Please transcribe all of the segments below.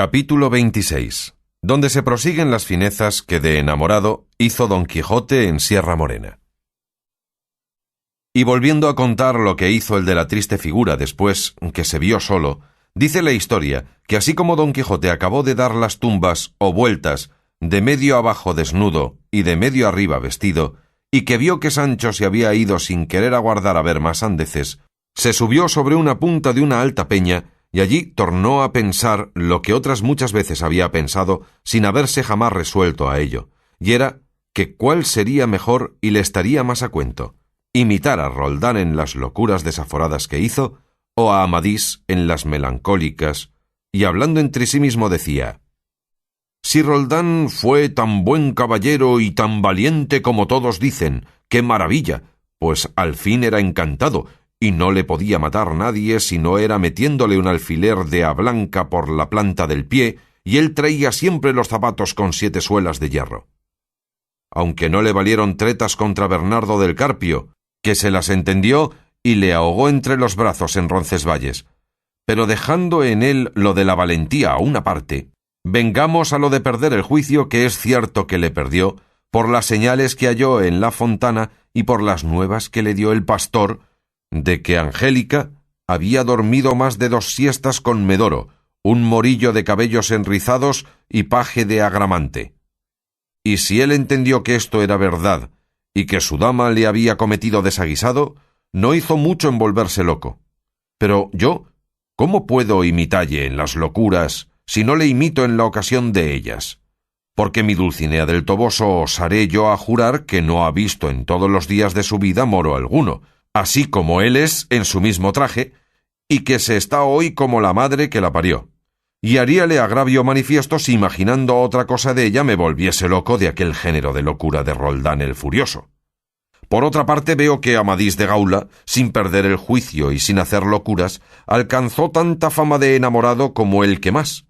Capítulo 26, donde se prosiguen las finezas que de enamorado hizo Don Quijote en Sierra Morena. Y volviendo a contar lo que hizo el de la triste figura después que se vio solo, dice la historia que así como Don Quijote acabó de dar las tumbas o vueltas de medio abajo desnudo y de medio arriba vestido, y que vio que Sancho se había ido sin querer aguardar a ver más sandeces, se subió sobre una punta de una alta peña y allí tornó a pensar lo que otras muchas veces había pensado sin haberse jamás resuelto a ello, y era que cuál sería mejor y le estaría más a cuento, imitar a Roldán en las locuras desaforadas que hizo, o a Amadís en las melancólicas, y hablando entre sí mismo decía: «Si Roldán fue tan buen caballero y tan valiente como todos dicen, ¡qué maravilla! Pues al fin era encantado, y no le podía matar nadie si no era metiéndole un alfiler de a blanca por la planta del pie, y él traía siempre los zapatos con 7 suelas de hierro. Aunque no le valieron tretas contra Bernardo del Carpio, que se las entendió y le ahogó entre los brazos en Roncesvalles. Pero dejando en él lo de la valentía a una parte, vengamos a lo de perder el juicio, que es cierto que le perdió, por las señales que halló en la fontana y por las nuevas que le dio el pastor, de que Angélica había dormido más de 2 siestas con Medoro, un morillo de cabellos enrizados y paje de Agramante. Y si él entendió que esto era verdad, y que su dama le había cometido desaguisado, no hizo mucho en volverse loco. Pero yo, ¿cómo puedo imitalle en las locuras, si no le imito en la ocasión de ellas? Porque mi Dulcinea del Toboso osaré yo a jurar que no ha visto en todos los días de su vida moro alguno, así como él es en su mismo traje, y que se está hoy como la madre que la parió. Y haríale agravio manifiesto si imaginando otra cosa de ella me volviese loco de aquel género de locura de Roldán el Furioso. Por otra parte veo que Amadís de Gaula, sin perder el juicio y sin hacer locuras, alcanzó tanta fama de enamorado como el que más,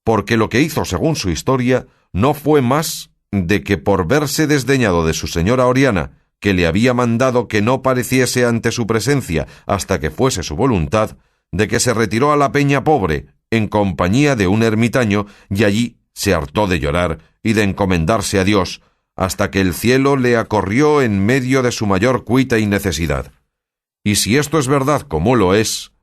porque lo que hizo según su historia no fue más de que por verse desdeñado de su señora Oriana, que le había mandado que no pareciese ante su presencia hasta que fuese su voluntad, de que se retiró a la peña pobre, en compañía de un ermitaño, y allí se hartó de llorar y de encomendarse a Dios, hasta que el cielo le acorrió en medio de su mayor cuita y necesidad. Y si esto es verdad como lo es,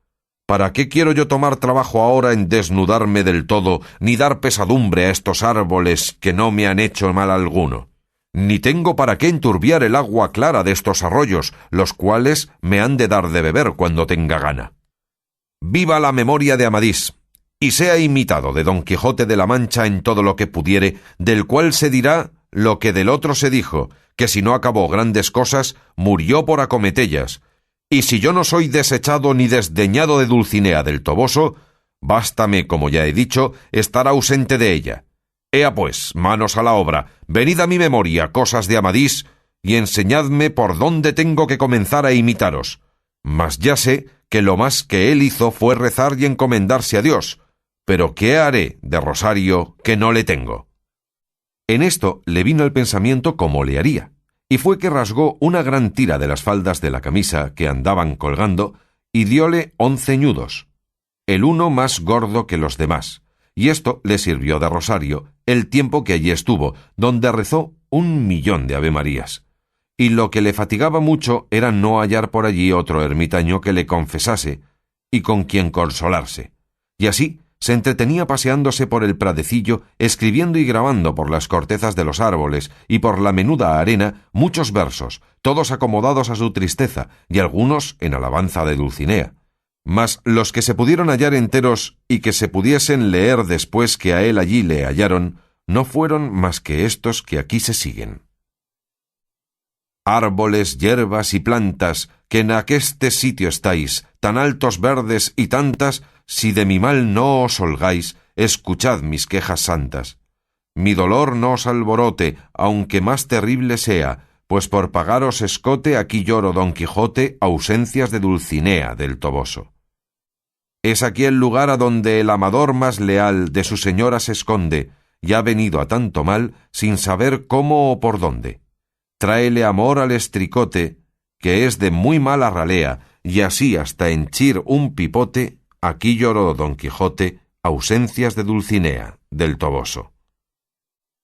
¿para qué quiero yo tomar trabajo ahora en desnudarme del todo, ni dar pesadumbre a estos árboles que no me han hecho mal alguno? Ni tengo para qué enturbiar el agua clara de estos arroyos, los cuales me han de dar de beber cuando tenga gana. Viva la memoria de Amadís, y sea imitado de Don Quijote de la Mancha en todo lo que pudiere, del cual se dirá lo que del otro se dijo, que si no acabó grandes cosas, murió por acometellas. Y si yo no soy desechado ni desdeñado de Dulcinea del Toboso, bástame, como ya he dicho, estar ausente de ella. Ea pues, manos a la obra, venid a mi memoria cosas de Amadís, y enseñadme por dónde tengo que comenzar a imitaros. Mas ya sé que lo más que él hizo fue rezar y encomendarse a Dios, pero ¿qué haré de rosario que no le tengo? En esto le vino el pensamiento cómo le haría, y fue que rasgó una gran tira de las faldas de la camisa que andaban colgando, y dióle 11 ñudos, el uno más gordo que los demás, y esto le sirvió de rosario el tiempo que allí estuvo, donde rezó 1.000.000 de avemarías. Y lo que le fatigaba mucho era no hallar por allí otro ermitaño que le confesase y con quien consolarse. Y así se entretenía paseándose por el pradecillo, escribiendo y grabando por las cortezas de los árboles y por la menuda arena muchos versos, todos acomodados a su tristeza y algunos en alabanza de Dulcinea. Mas los que se pudieron hallar enteros y que se pudiesen leer después que a él allí le hallaron, no fueron más que estos que aquí se siguen. Árboles, hierbas y plantas, que en aqueste sitio estáis, tan altos verdes y tantas, si de mi mal no os holgáis, escuchad mis quejas santas. Mi dolor no os alborote, aunque más terrible sea, pues por pagaros escote aquí lloro Don Quijote ausencias de Dulcinea del Toboso. Es aquí el lugar a donde el amador más leal de su señora se esconde, y ha venido a tanto mal sin saber cómo o por dónde. Tráele amor al estricote, que es de muy mala ralea, y así hasta henchir un pipote, aquí lloró Don Quijote Ausencias de Dulcinea, del Toboso.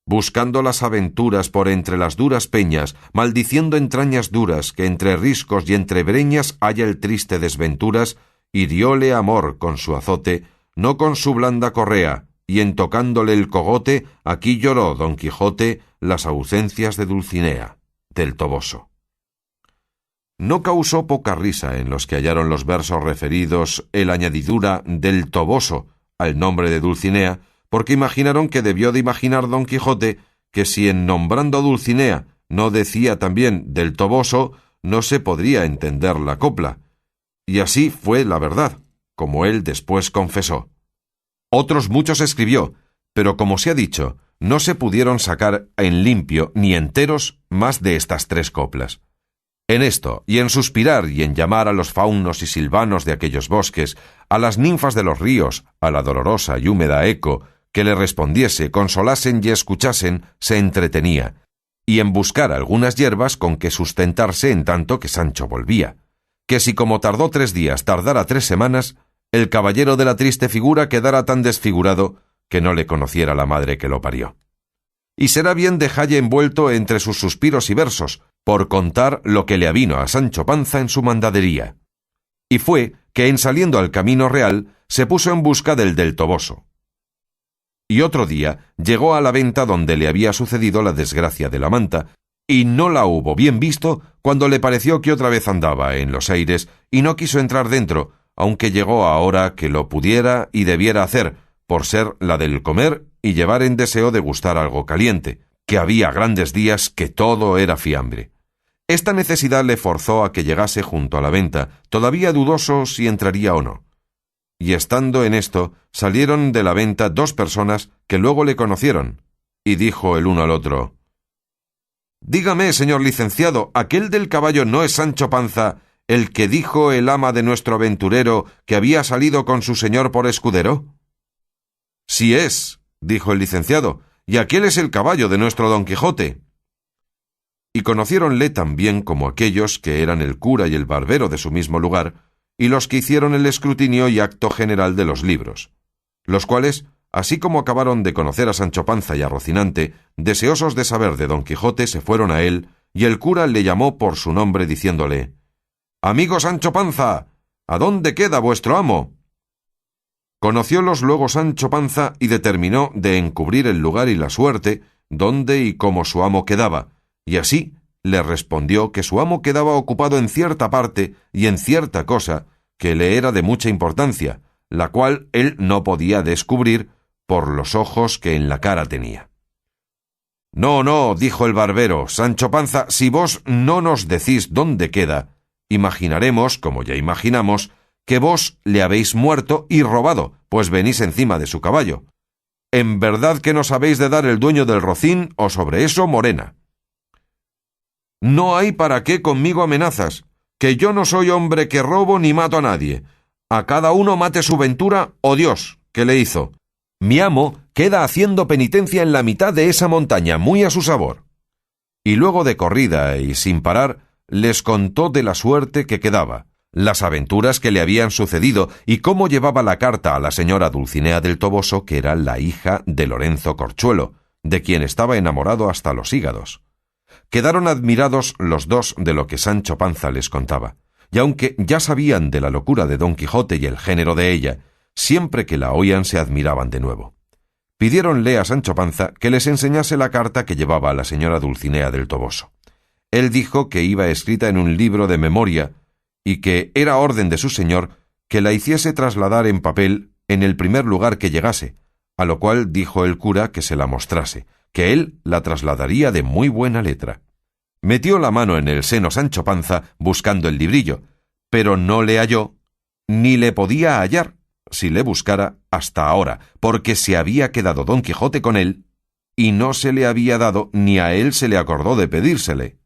Buscando las aventuras por entre las duras peñas, maldiciendo entrañas duras, que entre riscos y entre breñas haya el triste desventuras, hirióle amor con su azote, no con su blanda correa, y en tocándole el cogote, aquí lloró Don Quijote las ausencias de Dulcinea, del Toboso. No causó poca risa en los que hallaron los versos referidos el añadidura del Toboso al nombre de Dulcinea, porque imaginaron que debió de imaginar Don Quijote que si en nombrando a Dulcinea no decía también del Toboso, no se podría entender la copla. Y así fue la verdad, como él después confesó. Otros muchos escribió, pero como se ha dicho, no se pudieron sacar en limpio ni enteros más de estas 3 coplas. En esto, y en suspirar y en llamar a los faunos y silvanos de aquellos bosques, a las ninfas de los ríos, a la dolorosa y húmeda eco, que le respondiese, consolasen y escuchasen, se entretenía, y en buscar algunas hierbas con que sustentarse en tanto que Sancho volvía, que si como tardó 3 días tardara 3 semanas, el caballero de la triste figura quedara tan desfigurado que no le conociera la madre que lo parió. Y será bien dejalle envuelto entre sus suspiros y versos, por contar lo que le avino a Sancho Panza en su mandadería. Y fue que en saliendo al camino real se puso en busca del Toboso. Y otro día llegó a la venta donde le había sucedido la desgracia de la manta, y no la hubo bien visto cuando le pareció que otra vez andaba en los aires, y no quiso entrar dentro, aunque llegó a hora que lo pudiera y debiera hacer, por ser la del comer y llevar en deseo de gustar algo caliente, que había grandes días que todo era fiambre. Esta necesidad le forzó a que llegase junto a la venta, todavía dudoso si entraría o no. Y estando en esto, salieron de la venta 2 personas que luego le conocieron, y dijo el uno al otro: «Dígame, señor licenciado, ¿aquel del caballo no es Sancho Panza, el que dijo el ama de nuestro aventurero que había salido con su señor por escudero?» «Sí es», dijo el licenciado, «y aquel es el caballo de nuestro Don Quijote». Y conociéronle tan bien como aquellos que eran el cura y el barbero de su mismo lugar, y los que hicieron el escrutinio y acto general de los libros, los cuales, así como acabaron de conocer a Sancho Panza y a Rocinante, deseosos de saber de Don Quijote, se fueron a él, y el cura le llamó por su nombre diciéndole: «Amigo Sancho Panza, ¿a dónde queda vuestro amo?» Conociólos luego Sancho Panza y determinó de encubrir el lugar y la suerte, dónde y cómo su amo quedaba, y así le respondió que su amo quedaba ocupado en cierta parte y en cierta cosa que le era de mucha importancia, la cual él no podía descubrir por los ojos que en la cara tenía. «No, no», dijo el barbero, «Sancho Panza, si vos no nos decís dónde queda, imaginaremos, como ya imaginamos, que vos le habéis muerto y robado, pues venís encima de su caballo. En verdad que nos habéis de dar el dueño del rocín, o sobre eso morena». «No hay para qué conmigo amenazas, que yo no soy hombre que robo ni mato a nadie. A cada uno mate su ventura o Dios, que le hizo. Mi amo queda haciendo penitencia en la mitad de esa montaña, muy a su sabor». Y luego de corrida y sin parar, les contó de la suerte que quedaba, las aventuras que le habían sucedido y cómo llevaba la carta a la señora Dulcinea del Toboso, que era la hija de Lorenzo Corchuelo, de quien estaba enamorado hasta los hígados. Quedaron admirados los 2 de lo que Sancho Panza les contaba, y aunque ya sabían de la locura de Don Quijote y el género de ella, siempre que la oían se admiraban de nuevo. Pidiéronle a Sancho Panza que les enseñase la carta que llevaba a la señora Dulcinea del Toboso. Él dijo que iba escrita en un libro de memoria y que era orden de su señor que la hiciese trasladar en papel en el primer lugar que llegase, a lo cual dijo el cura que se la mostrase, que él la trasladaría de muy buena letra. Metió la mano en el seno Sancho Panza buscando el librillo, pero no le halló, ni le podía hallar, si le buscara, hasta ahora, porque se había quedado Don Quijote con él, y no se le había dado ni a él se le acordó de pedírsele.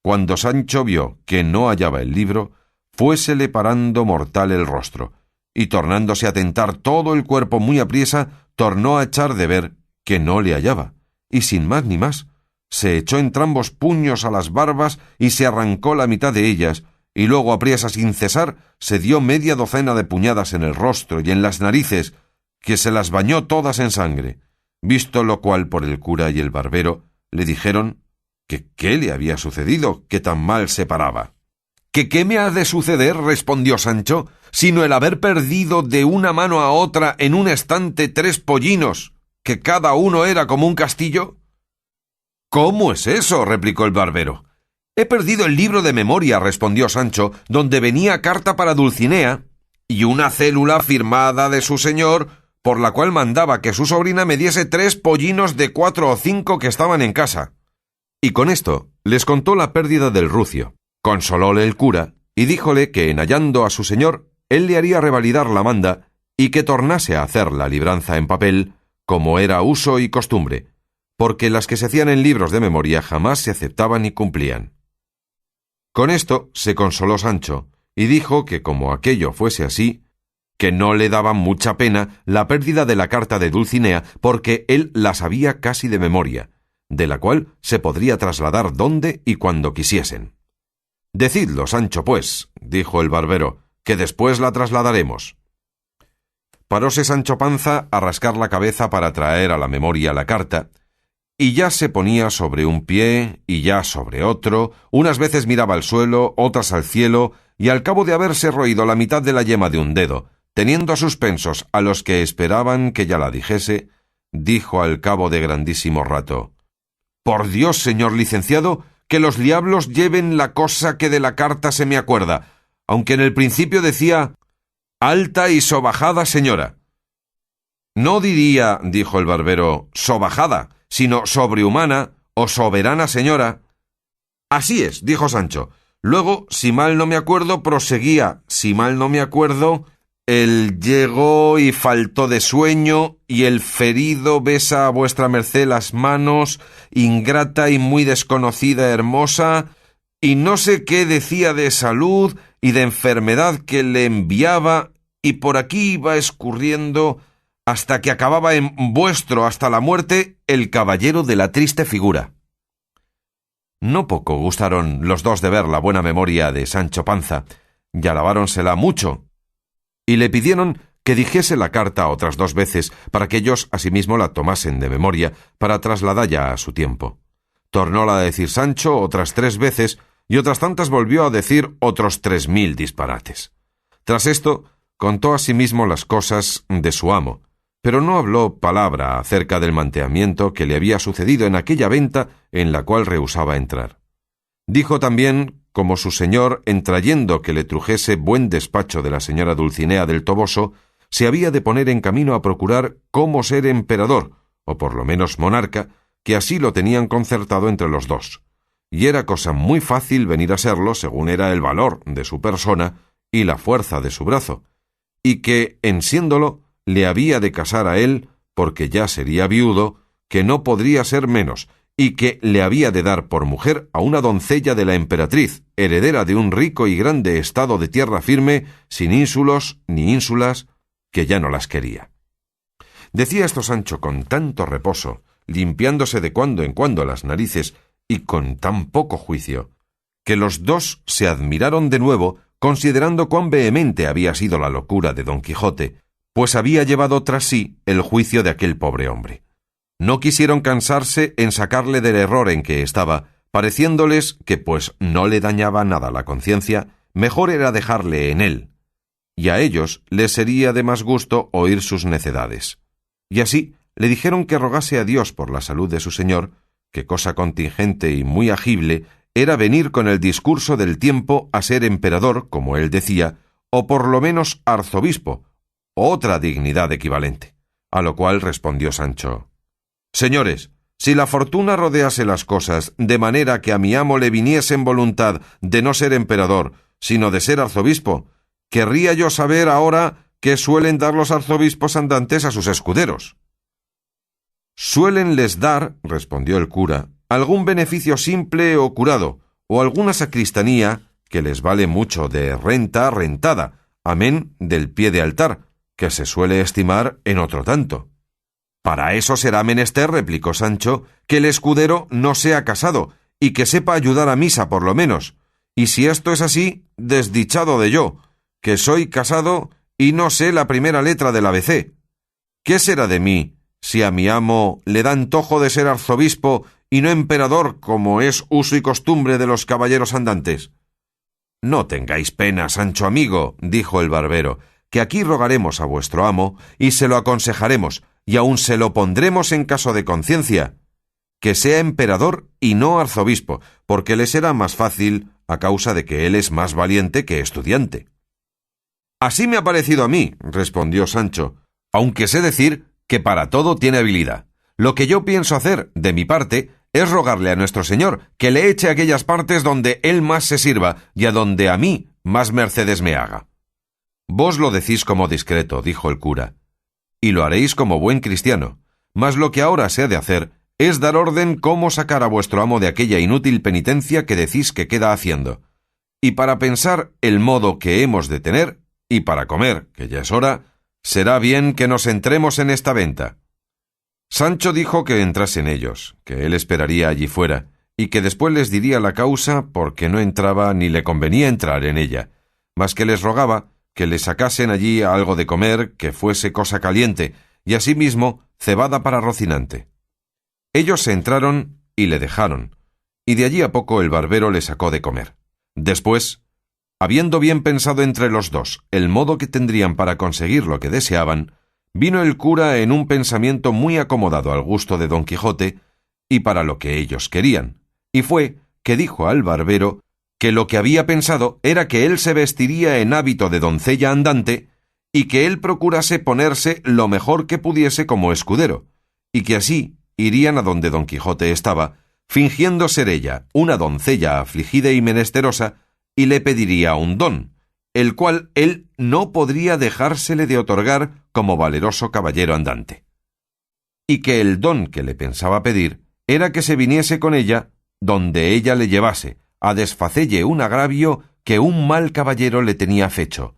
Cuando Sancho vio que no hallaba el libro, fuésele parando mortal el rostro, y tornándose a tentar todo el cuerpo muy apriesa, tornó a echar de ver que no le hallaba, y sin más ni más, se echó entrambos puños a las barbas y se arrancó la mitad de ellas, y luego apriesa sin cesar se dio media docena de puñadas en el rostro y en las narices, que se las bañó todas en sangre, visto lo cual por el cura y el barbero le dijeron que qué le había sucedido, que tan mal se paraba. —¿Que qué me ha de suceder? —respondió Sancho— sino el haber perdido de una mano a otra en un estante 3 pollinos, que cada uno era como un castillo. —¿Cómo es eso? —replicó el barbero. —He perdido el libro de memoria —respondió Sancho—, donde venía carta para Dulcinea, y una célula firmada de su señor, por la cual mandaba que su sobrina me diese 3 pollinos de 4 o 5 que estaban en casa. Y con esto les contó la pérdida del rucio. Consolóle el cura, y díjole que en hallando a su señor, él le haría revalidar la manda, y que tornase a hacer la libranza en papel, como era uso y costumbre, porque las que se hacían en libros de memoria jamás se aceptaban ni cumplían. Con esto se consoló Sancho, y dijo que como aquello fuese así, que no le daba mucha pena la pérdida de la carta de Dulcinea, porque él la sabía casi de memoria, de la cual se podría trasladar donde y cuando quisiesen. —Decidlo, Sancho, pues —dijo el barbero—, que después la trasladaremos. Paróse Sancho Panza a rascar la cabeza para traer a la memoria la carta, y ya se ponía sobre un pie y ya sobre otro, unas veces miraba al suelo, otras al cielo, y al cabo de haberse roído la mitad de la yema de un dedo, teniendo a suspensos a los que esperaban que ya la dijese, dijo al cabo de grandísimo rato: —Por Dios, señor licenciado, que los diablos lleven la cosa que de la carta se me acuerda, aunque en el principio decía «alta y sobajada señora». —No diría —dijo el barbero— sobajada, sino sobrehumana o soberana señora. —Así es —dijo Sancho—. Luego, si mal no me acuerdo, proseguía, si mal no me acuerdo, el llegó y faltó de sueño, y el ferido besa a vuestra merced las manos, ingrata y muy desconocida hermosa, y no sé qué decía de salud y de enfermedad que le enviaba, y por aquí iba escurriendo hasta que acababa en vuestro hasta la muerte el caballero de la triste figura. No poco gustaron los dos de ver la buena memoria de Sancho Panza, y alabáronsela mucho, y le pidieron que dijese la carta otras 2 veces para que ellos asimismo la tomasen de memoria para trasladalla a su tiempo. Tornóla a decir Sancho otras 3 veces, y otras tantas volvió a decir otros 3000 disparates. Tras esto, contó asimismo las cosas de su amo, pero no habló palabra acerca del manteamiento que le había sucedido en aquella venta en la cual rehusaba entrar. Dijo también como su señor, en trayendo que le trujese buen despacho de la señora Dulcinea del Toboso, se había de poner en camino a procurar cómo ser emperador, o por lo menos monarca, que así lo tenían concertado entre los dos, y era cosa muy fácil venir a serlo según era el valor de su persona y la fuerza de su brazo, y que, en siéndolo, le había de casar a él, porque ya sería viudo, que no podría ser menos, y que le había de dar por mujer a una doncella de la emperatriz, heredera de un rico y grande estado de tierra firme, sin ínsulos ni ínsulas, que ya no las quería. Decía esto Sancho con tanto reposo, limpiándose de cuando en cuando las narices, y con tan poco juicio, que los dos se admiraron de nuevo, considerando cuán vehemente había sido la locura de Don Quijote, pues había llevado tras sí el juicio de aquel pobre hombre. No quisieron cansarse en sacarle del error en que estaba, pareciéndoles que, pues no le dañaba nada la conciencia, mejor era dejarle en él, y a ellos les sería de más gusto oír sus necedades. Y así le dijeron que rogase a Dios por la salud de su señor, que cosa contingente y muy agible era venir con el discurso del tiempo a ser emperador, como él decía, o por lo menos arzobispo, o otra dignidad equivalente. A lo cual respondió Sancho: «Señores, si la fortuna rodease las cosas de manera que a mi amo le viniese en voluntad de no ser emperador, sino de ser arzobispo, querría yo saber ahora qué suelen dar los arzobispos andantes a sus escuderos». «Suélenles dar», respondió el cura, «algún beneficio simple o curado, o alguna sacristanía que les vale mucho de renta rentada, amén del pie de altar, que se suele estimar en otro tanto». «Para eso será menester», replicó Sancho, «que el escudero no sea casado, y que sepa ayudar a misa por lo menos. Y si esto es así, desdichado de yo, que soy casado y no sé la primera letra del ABC». ¿Qué será de mí si a mi amo le da antojo de ser arzobispo y no emperador, como es uso y costumbre de los caballeros andantes? No tengáis pena, Sancho amigo, dijo el barbero, que aquí rogaremos a vuestro amo y se lo aconsejaremos, y aun se lo pondremos en caso de conciencia, que sea emperador y no arzobispo, porque le será más fácil a causa de que él es más valiente que estudiante. Así me ha parecido a mí, respondió Sancho, aunque sé decir que para todo tiene habilidad. Lo que yo pienso hacer, de mi parte, es rogarle a nuestro Señor que le eche a aquellas partes donde él más se sirva y a donde a mí más mercedes me haga. Vos lo decís como discreto, dijo el cura, y lo haréis como buen cristiano, mas lo que ahora se ha de hacer es dar orden cómo sacar a vuestro amo de aquella inútil penitencia que decís que queda haciendo, y para pensar el modo que hemos de tener, y para comer, que ya es hora, será bien que nos entremos en esta venta. Sancho dijo que entrasen ellos, que él esperaría allí fuera, y que después les diría la causa porque no entraba ni le convenía entrar en ella, mas que les rogaba que le sacasen allí algo de comer que fuese cosa caliente, y asimismo cebada para Rocinante. Ellos se entraron y le dejaron, y de allí a poco el barbero le sacó de comer. Después, habiendo bien pensado entre los dos el modo que tendrían para conseguir lo que deseaban, vino el cura en un pensamiento muy acomodado al gusto de Don Quijote y para lo que ellos querían, y fue que dijo al barbero que lo que había pensado era que él se vestiría en hábito de doncella andante y que él procurase ponerse lo mejor que pudiese como escudero, y que así irían a donde Don Quijote estaba, fingiendo ser ella una doncella afligida y menesterosa, y le pediría un don, el cual él no podría dejársele de otorgar como valeroso caballero andante. Y que el don que le pensaba pedir era que se viniese con ella donde ella le llevase, a desfacelle un agravio que un mal caballero le tenía fecho,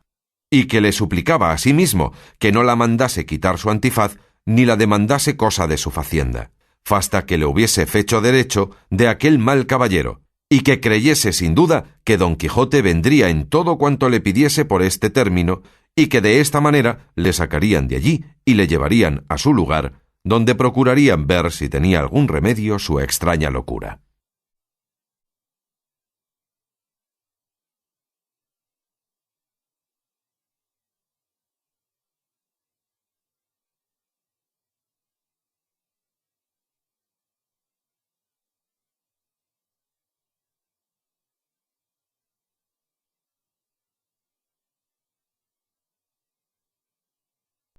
y que le suplicaba a sí mismo que no la mandase quitar su antifaz, ni la demandase cosa de su facienda, fasta que le hubiese fecho derecho de aquel mal caballero, y que creyese sin duda que Don Quijote vendría en todo cuanto le pidiese por este término, y que de esta manera le sacarían de allí y le llevarían a su lugar, donde procurarían ver si tenía algún remedio su extraña locura.